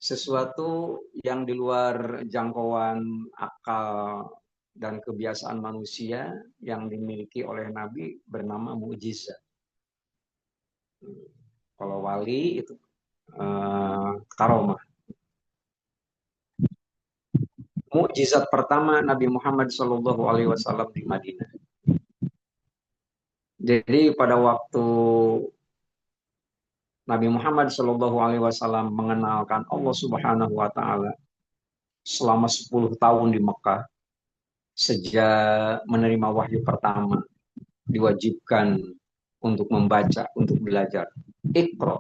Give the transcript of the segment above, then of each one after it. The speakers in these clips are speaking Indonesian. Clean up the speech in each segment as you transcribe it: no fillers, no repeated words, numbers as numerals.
sesuatu yang di luar jangkauan akal dan kebiasaan manusia yang dimiliki oleh Nabi bernama mukjizat. Kalau wali itu karomah. Mukjizat pertama Nabi Muhammad SAW di Madinah. Jadi pada waktu Nabi Muhammad SAW mengenalkan Allah Subhanahu Wa Taala selama 10 tahun di Mekah, sejak menerima wahyu pertama, diwajibkan untuk membaca, untuk belajar. Iqra.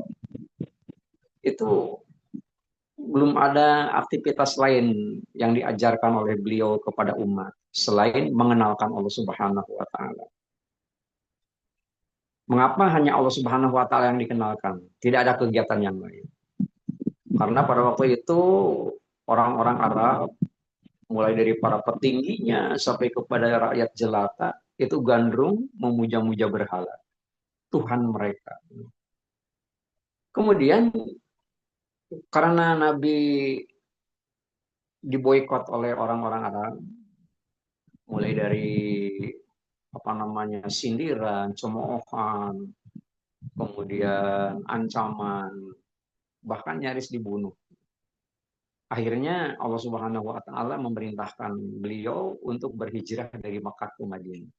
Itu belum ada aktivitas lain yang diajarkan oleh beliau kepada umat selain mengenalkan Allah Subhanahu wa taala. Mengapa hanya Allah Subhanahu wa taala yang dikenalkan? Tidak ada kegiatan yang lain. Karena pada waktu itu orang-orang Arab, mulai dari para petingginya sampai kepada rakyat jelata, itu gandrung memuja-muja berhala, Tuhan mereka. Kemudian karena Nabi diboikot oleh orang-orang Arab, mulai dari sindiran, cemoohan, kemudian ancaman, bahkan nyaris dibunuh. Akhirnya Allah Subhanahu wa taala memerintahkan beliau untuk berhijrah dari Makkah ke Madinah.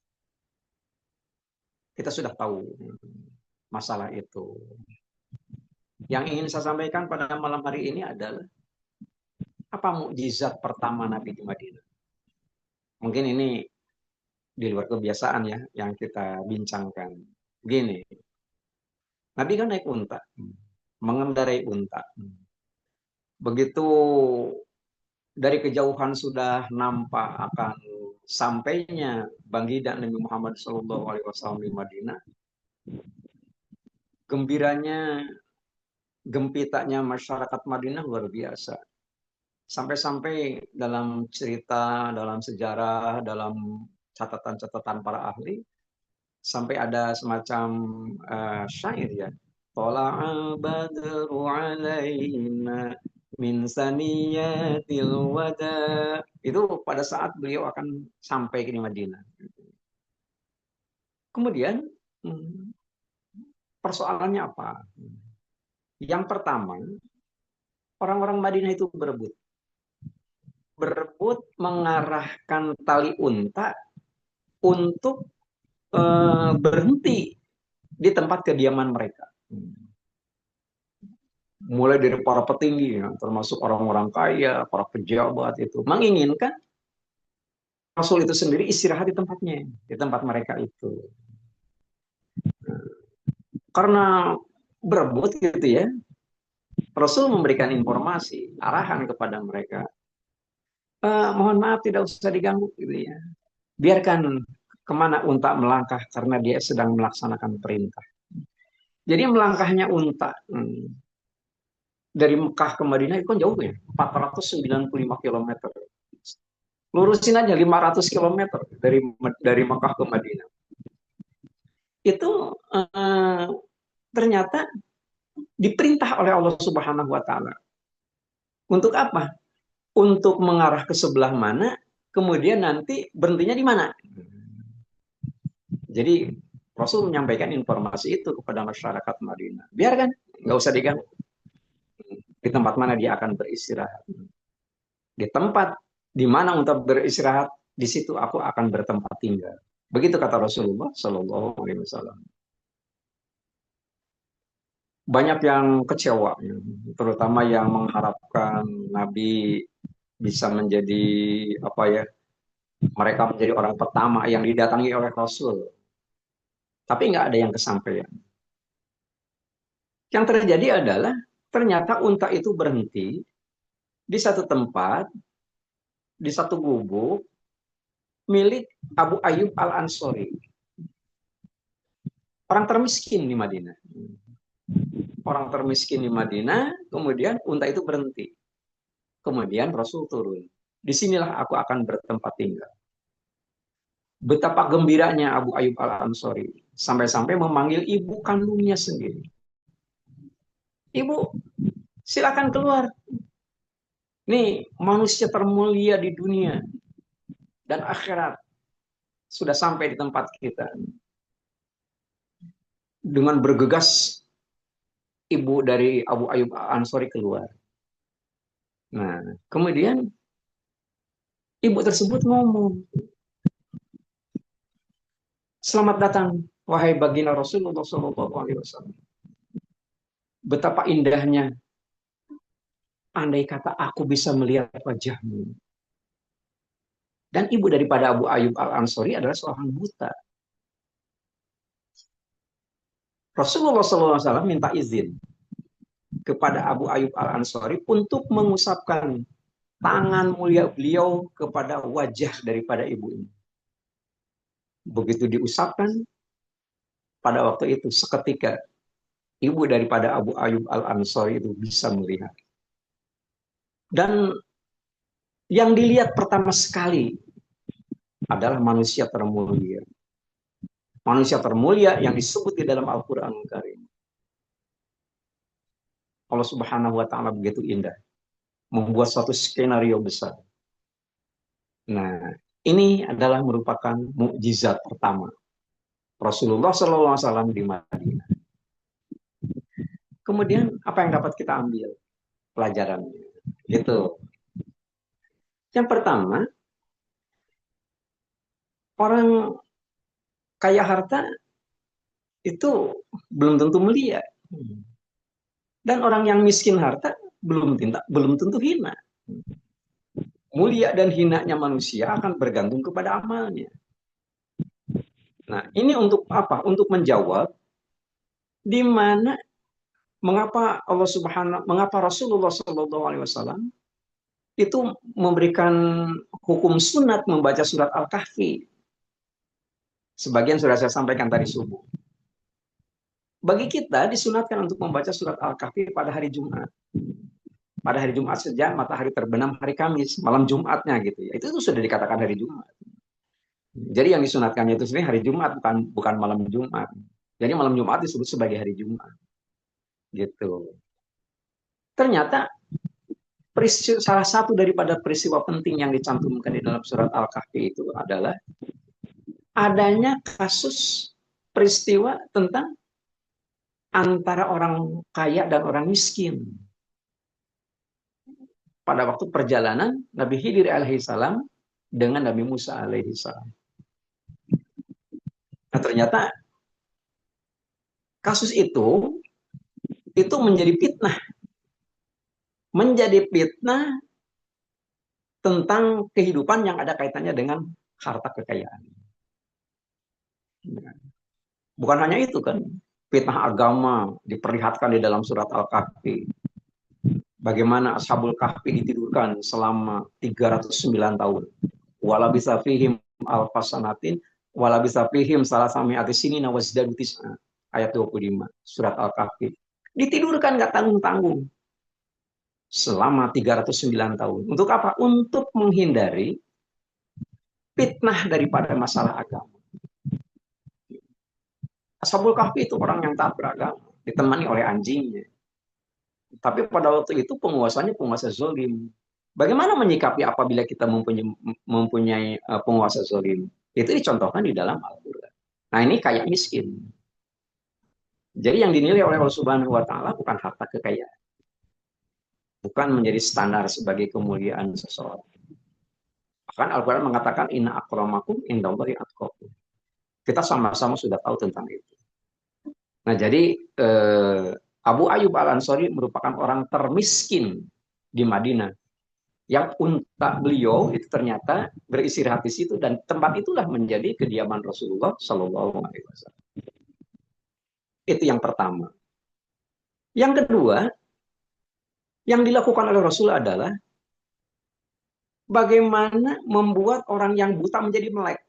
Kita sudah tahu masalah itu. Yang ingin saya sampaikan pada malam hari ini adalah apa mukjizat pertama Nabi di Madinah. Mungkin ini di luar kebiasaan ya yang kita bincangkan. Gini, Nabi kan naik unta, mengendarai unta. Begitu dari kejauhan sudah nampak akan sampainya bangkit Nabi Muhammad SAW di Madinah, gembiranya, gempitanya masyarakat Madinah luar biasa. Sampai-sampai dalam cerita, dalam sejarah, dalam catatan-catatan para ahli, sampai ada semacam syair ya. Tala'a badru alaina min saniyatil wada. Itu pada saat beliau akan sampai ke Madinah. Kemudian persoalannya apa? Yang pertama, orang-orang Madinah itu berebut. Berebut mengarahkan tali unta untuk berhenti di tempat kediaman mereka. Mulai dari para petinggi, ya, termasuk orang-orang kaya, para pejabat itu, menginginkan Rasul itu sendiri istirahat di tempatnya, di tempat mereka itu. Karena berebut gitu ya, Rasul memberikan informasi, arahan kepada mereka. Mohon maaf tidak usah diganggu gitu ya. Biarkan kemana unta melangkah karena dia sedang melaksanakan perintah. Jadi melangkahnya unta dari Mekah ke Madinah itu kan jauh ya, 495 km. Lurusin aja 500 km dari Mekah ke Madinah. Itu ternyata diperintah oleh Allah Subhanahu wa taala. Untuk apa? Untuk mengarah ke sebelah mana, kemudian nanti berhentinya di mana. Jadi Rasul menyampaikan informasi itu kepada masyarakat Madinah. Biarkan, nggak usah diganggu. Di tempat mana dia akan beristirahat. Di tempat di mana untuk beristirahat, di situ aku akan bertempat tinggal. Begitu kata Rasulullah Shallallahu Alaihi Wasallam. Banyak yang kecewa, terutama yang mengharapkan Nabi bisa menjadi apa ya, mereka menjadi orang pertama yang didatangi oleh Rasul. Tapi nggak ada yang kesampaian. Yang terjadi adalah ternyata unta itu berhenti di satu tempat, di satu gubuk milik Abu Ayyub Al-Ansori, orang termiskin di Madinah. Orang termiskin di Madinah, kemudian unta itu berhenti. Kemudian Rasul turun. Disinilah aku akan bertempat tinggal. Betapa gembiranya Abu Ayyub Al-Ansori. Sampai-sampai memanggil ibu kandungnya sendiri. Ibu, silakan keluar. Ini manusia termulia di dunia dan akhirat sudah sampai di tempat kita. Dengan bergegas ibu dari Abu Ayyub Al-Ansari keluar. Nah, kemudian ibu tersebut ngomong, "Selamat datang, wahai baginda Rasulullah SAW. Betapa indahnya andai kata aku bisa melihat wajahmu." Dan ibu daripada Abu Ayyub Al-Ansari adalah seorang buta. Rasulullah SAW minta izin kepada Abu Ayyub Al-Ansari untuk mengusapkan tangan mulia beliau kepada wajah daripada ibu ini. Begitu diusapkan, pada waktu itu seketika ibu daripada Abu Ayyub Al-Ansari itu bisa melihat. Dan yang dilihat pertama sekali adalah manusia termulia. Manusia termulia yang disebut di dalam Al-Quran Karim. Allah Subhanahu wa Ta'ala begitu indah, membuat suatu skenario besar. Nah, ini adalah merupakan mukjizat pertama Rasulullah SAW di Madinah. Kemudian apa yang dapat kita ambil pelajarannya? Gitu. Yang pertama, orang kaya harta itu belum tentu mulia. Dan orang yang miskin harta belum tentu hina. Mulia dan hinanya manusia akan bergantung kepada amalnya. Nah, ini untuk apa? Untuk menjawab di mana mengapa Rasulullah SAW itu memberikan hukum sunat membaca surat Al-Kahfi. Sebagian sudah saya sampaikan tadi subuh. Bagi kita disunatkan untuk membaca surat Al-Kahfi pada hari Jumat. Pada hari Jumat sejak matahari terbenam hari Kamis, malam Jumatnya gitu ya. Itu sudah dikatakan hari Jumat. Jadi yang disunatkannya itu sebenarnya hari Jumat, bukan malam Jumat. Jadi malam Jumat disebut sebagai hari Jumat. Gitu. Ternyata salah satu daripada peristiwa penting yang dicantumkan di dalam surat Al-Kahfi itu adalah adanya kasus peristiwa tentang antara orang kaya dan orang miskin. Pada waktu perjalanan Nabi Khidir alaihissalam dengan Nabi Musa alaihissalam. Nah, ternyata kasus itu menjadi fitnah. Menjadi fitnah tentang kehidupan yang ada kaitannya dengan harta kekayaan. Bukan hanya itu kan, fitnah agama diperlihatkan di dalam surat Al-Kahfi. Bagaimana Ashabul Kahfi ditidurkan selama 309 tahun. Wala bisa fihim al-fasanatin, wala bisa fihim salah sami atis sini nawazdadu tis'a. Ayat 25, surat Al-Kahfi. Ditidurkan nggak tanggung-tanggung. Selama 309 tahun. Untuk apa? Untuk menghindari fitnah daripada masalah agama. Ashabul Kahfi itu orang yang taat beragama, ditemani oleh anjingnya. Tapi pada waktu itu penguasanya penguasa zolim. Bagaimana menyikapi apabila kita mempunyai penguasa zolim? Itu dicontohkan di dalam Al-Quran. Nah, ini kayak miskin. Jadi yang dinilai oleh Allah Subhanahu wa Ta'ala bukan harta kekayaan. Bukan menjadi standar sebagai kemuliaan seseorang. Bahkan Al-Quran mengatakan inna akramakum indallahi atqakum. Kita sama-sama sudah tahu tentang itu. Nah, jadi Abu Ayyub Al-Ansari merupakan orang termiskin di Madinah. Yang unta beliau itu ternyata beristirahat di situ dan tempat itulah menjadi kediaman Rasulullah Shallallahu Alaihi Wasallam. Itu yang pertama. Yang kedua, yang dilakukan oleh Rasul adalah bagaimana membuat orang yang buta menjadi melek.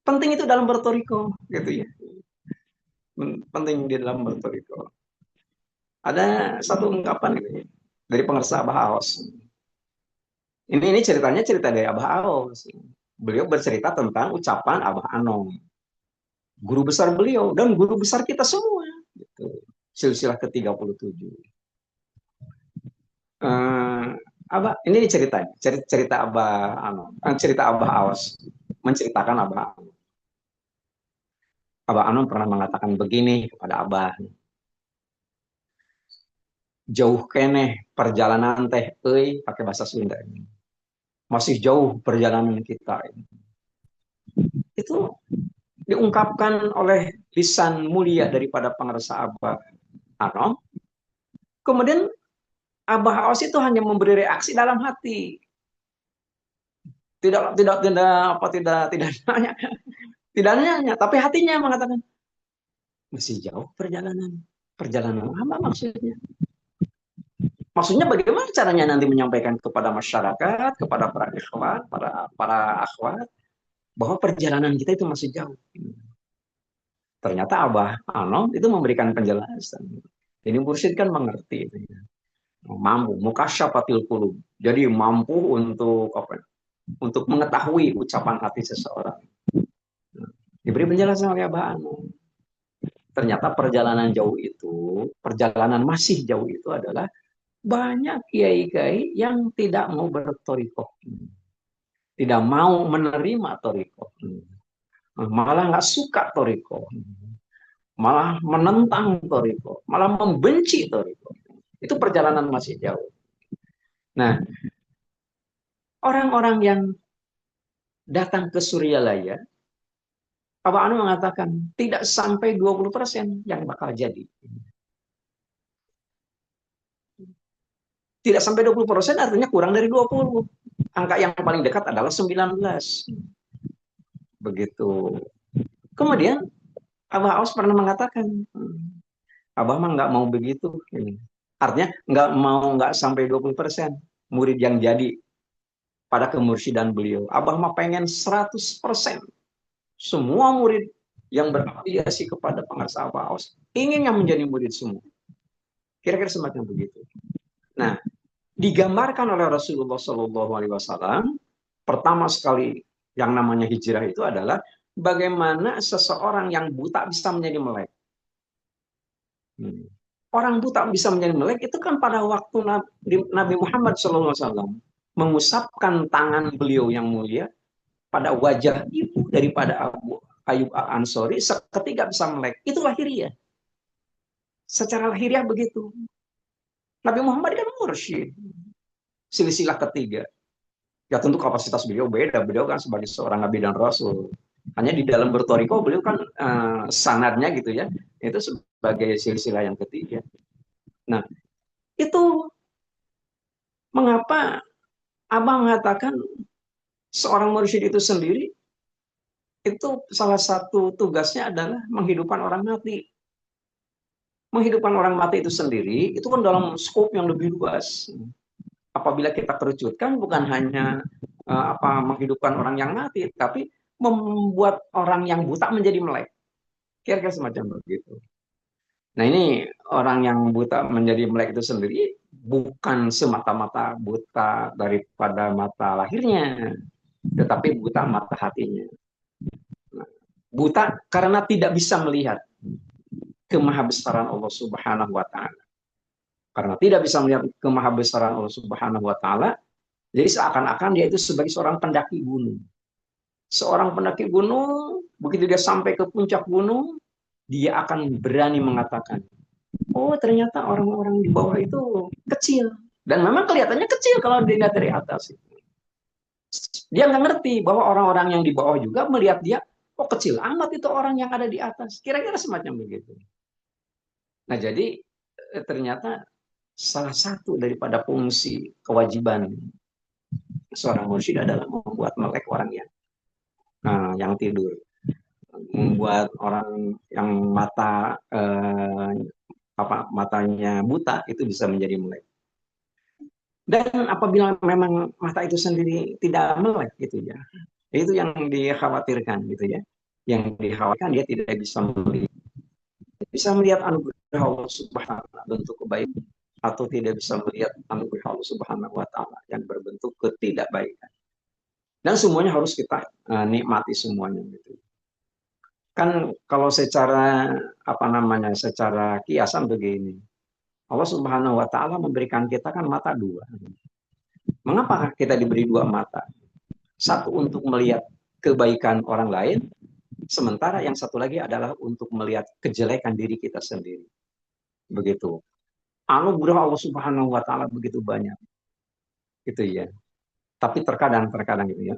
Penting itu dalam bertoriko, gitu ya. Penting di dalam bertoriko. Ada satu ungkapan ini dari pengersa Abah Aos. Ini ceritanya cerita dari Abah Aos. Beliau bercerita tentang ucapan Abah Anom, guru besar beliau dan guru besar kita semua. Gitu. Silsilah ke-37. Eh, Abah, ini cerita Abah, cerita Abah Awas, menceritakan Abah Anom pernah mengatakan begini kepada Abah, jauh keneh perjalanan teh, pakai bahasa Sunda, masih jauh perjalanan kita. Itu diungkapkan oleh lisan mulia daripada pengarsa Abah Anom. Kemudian Abah Awas itu hanya memberi reaksi dalam hati, tidak apa tidak nanya, tidak nanya, tapi hatinya mengatakan masih jauh perjalanan. Perjalanan apa maksudnya? Maksudnya bagaimana caranya nanti menyampaikan kepada masyarakat, kepada para ikhwan, para akhwat, bahwa perjalanan kita itu masih jauh. Ternyata Abah Anom itu memberikan penjelasan. Ini mursyid kan mengerti itu, ya. Mampu mukasyafatil qulub. Jadi mampu untuk apa? Untuk mengetahui ucapan hati seseorang. Diberi penjelasan oleh Abah Anom. Ternyata perjalanan jauh itu, perjalanan masih jauh itu adalah banyak kiai-kiai yang tidak mau bertorikoh, tidak mau menerima torikoh, malah nggak suka torikoh, malah menentang torikoh, malah membenci torikoh. Itu perjalanan masih jauh. Nah, orang-orang yang datang ke Suryalaya, Abah Anu mengatakan tidak sampai 20% yang bakal jadi. Tidak sampai 20% artinya kurang dari 20. Angka yang paling dekat adalah 19. Begitu. Kemudian Abah Aus pernah mengatakan, Abah mah nggak mau begitu. Artinya nggak sampai 20% murid yang jadi pada kemursidan beliau. Abah mah pengen 100%. Semua murid yang berafiliasi kepada pengarsa Abah Aus ingin yang menjadi murid semua. Kira-kira semacam begitu. Nah, digambarkan oleh Rasulullah Shallallahu Alaihi Wasallam pertama sekali yang namanya hijrah itu adalah bagaimana seseorang yang buta bisa menjadi melek. Orang buta bisa menjadi melek itu kan pada waktu Nabi Muhammad SAW mengusapkan tangan beliau yang mulia pada wajah ibu daripada Abu Ayub Al-Ansori seketika bisa melek. Itu lahiriah. Secara lahiriah begitu. Nabi Muhammad kan mursyid. Silsilah ketiga. Ya tentu kapasitas beliau beda. Beliau kan sebagai seorang nabi dan rasul. Hanya di dalam bertoriko beliau kan sanadnya gitu ya. Itu sebagai silsilah yang ketiga. Nah, itu mengapa Abang mengatakan seorang mursyid itu sendiri itu salah satu tugasnya adalah menghidupkan orang mati. Menghidupkan orang mati itu sendiri itu kan dalam skop yang lebih luas. Apabila kita kerucutkan bukan hanya menghidupkan orang yang mati, tapi membuat orang yang buta menjadi melek. Kira-kira semacam begitu. Nah ini orang yang buta menjadi melek itu sendiri bukan semata-mata buta daripada mata lahirnya, tetapi buta mata hatinya. Buta karena tidak bisa melihat kemahabesaran Allah Subhanahu wa taala. Karena tidak bisa melihat kemahabesaran Allah Subhanahu wa taala, jadi seakan-akan dia itu sebagai seorang pendaki gunung. Seorang pendaki gunung, begitu dia sampai ke puncak gunung, dia akan berani mengatakan, oh ternyata orang-orang di bawah itu kecil. Dan memang kelihatannya kecil kalau dilihat dari atas. Dia nggak ngerti bahwa orang-orang yang di bawah juga melihat dia, oh kecil amat itu orang yang ada di atas. Kira-kira semacam begitu. Nah jadi ternyata salah satu daripada fungsi kewajiban seorang mursyid adalah membuat melek orang yang tidur, membuat orang yang matanya buta itu bisa menjadi melek. Dan apabila memang mata itu sendiri tidak melek gitu ya, itu yang dikhawatirkan gitu ya. Yang dikhawatirkan dia tidak bisa melihat anugerah Allah Subhanahu wa taala bentuk kebaikan atau tidak bisa melihat anugerah Allah Subhanahu wa taala yang berbentuk ketidakbaikan. Dan semuanya harus kita nikmati semuanya gitu. Kan kalau secara secara kiasan begini. Allah Subhanahu wa taala memberikan kita kan mata dua. Mengapa kita diberi dua mata? Satu untuk melihat kebaikan orang lain, sementara yang satu lagi adalah untuk melihat kejelekan diri kita sendiri. Begitu. Anugerah Allah Subhanahu wa taala begitu banyak. Gitu ya. Tapi terkadang gitu ya.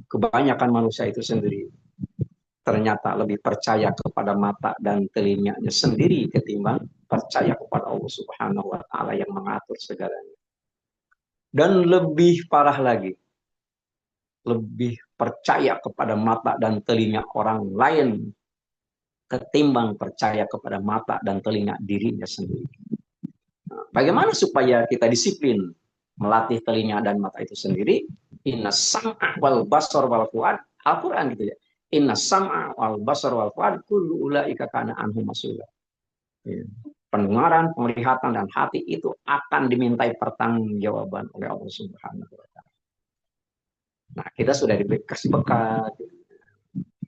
Kebanyakan manusia itu sendiri ternyata lebih percaya kepada mata dan telinganya sendiri ketimbang percaya kepada Allah Subhanahu wa taala yang mengatur segalanya. Dan lebih parah lagi, lebih percaya kepada mata dan telinga orang lain ketimbang percaya kepada mata dan telinga dirinya sendiri. Nah, bagaimana supaya kita disiplin melatih telinga dan mata itu sendiri? Inna sam'a wal basar wal fuad, Al-Quran gitu ya. Inna sam'a wal basar wal fuad kullu ulaika kana anhu mas'ula. Ya. Pendengaran, penglihatan dan hati itu akan dimintai pertanggungjawaban oleh Allah Subhanahu wa taala. Nah, kita sudah dikasih bekal.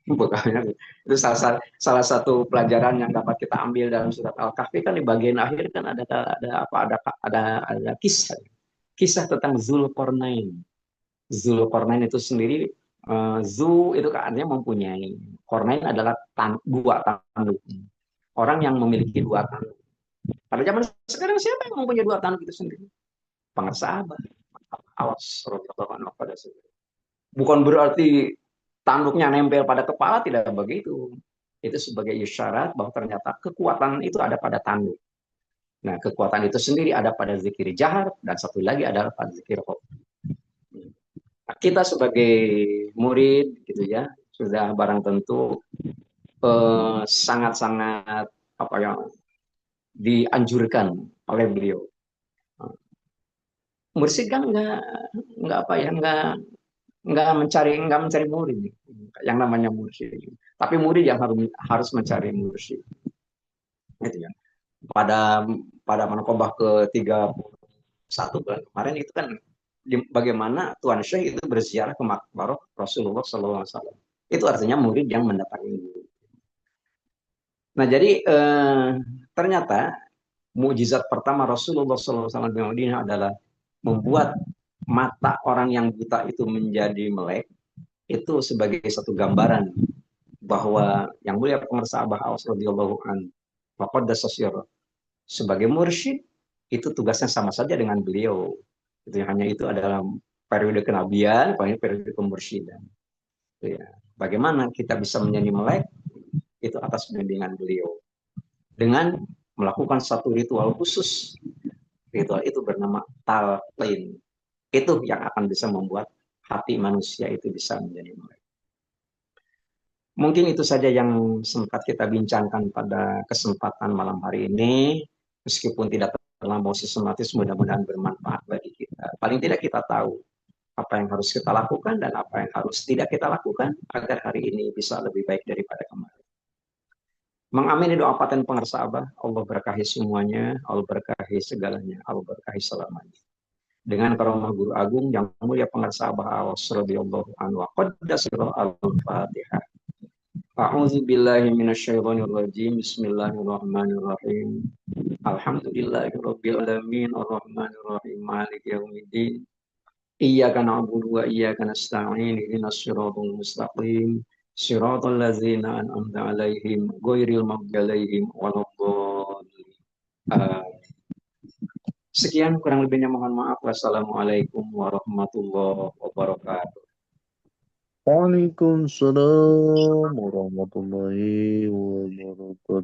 Bekalnya itu salah satu pelajaran yang dapat kita ambil dalam surat Al-Kahfi kan di bagian akhir kan ada kisah tentang Zulkarnain. Zulkarnain itu sendiri Zu itu kan artinya mempunyai. Kornain adalah dua tanduk. Orang yang memiliki dua tanduk. Pada zaman sekarang siapa yang mempunyai dua tanduk itu sendiri? Para sahabat. Awas pada bukan berarti tanduknya nempel pada kepala, tidak begitu. Itu sebagai isyarat bahwa ternyata kekuatan itu ada pada tanduk. Nah, kekuatan itu sendiri ada pada zikir jahar dan satu lagi adalah pada zikir khof. Nah, kita sebagai murid gitu ya, sudah barang tentu sangat-sangat apa yang dianjurkan oleh beliau. Mursyid kan nggak apa ya nggak mencari murid yang namanya mursyid, tapi murid yang harus mencari mursyid gitu ya. Pada manqobah ke-31 bulan kemarin itu kan bagaimana Tuan Syekh itu berziarah ke makbarah Rasulullah SAW. Itu artinya murid yang mendatangi guru. Nah, jadi ternyata mukjizat pertama Rasulullah SAW di Madinah adalah membuat mata orang yang buta itu menjadi melek. Itu sebagai satu gambaran bahwa yang mulia penguasa Abah Awas radhiyallahu an sebagai mursyid itu tugasnya sama saja dengan beliau. Itu hanya itu adalah periode kenabian, periode kemursyidan. Ya. Bagaimana kita bisa menjadi melek itu atas bimbingan beliau dengan melakukan satu ritual khusus. Ritual itu bernama talqin. Itu yang akan bisa membuat hati manusia itu bisa menjadi melek. Mungkin itu saja yang sempat kita bincangkan pada kesempatan malam hari ini. Meskipun tidak terlampau sistematis, mudah-mudahan bermanfaat bagi kita. Paling tidak kita tahu apa yang harus kita lakukan dan apa yang harus tidak kita lakukan agar hari ini bisa lebih baik daripada kemarin. Mengamini doa paten pengarsa Abah, Allah berkahi semuanya, Allah berkahi segalanya, Allah berkahi selamanya. Dengan karomah guru agung yang mulia pengarsa Abah Awas radhiyallahu anhu. Qaddasirul al-Fatihah. A'udzu billahi minasyaitonir rajim. Bismillahirrahmanirrahim. Alhamdulillahirabbil alamin arrahmanir rahim maliki yaumiddin. Iyyaka na'budu wa iyyaka nasta'in ihdinas siratal mustaqim. Siratal ladzina an'amta 'alaihim ghairil maghdubi 'alaihim waladdallin. Sekian kurang lebihnya mohon maaf. Wassalamualaikum warahmatullahi wabarakatuh. Waalaikumsalam warahmatullahi wabarakatuh.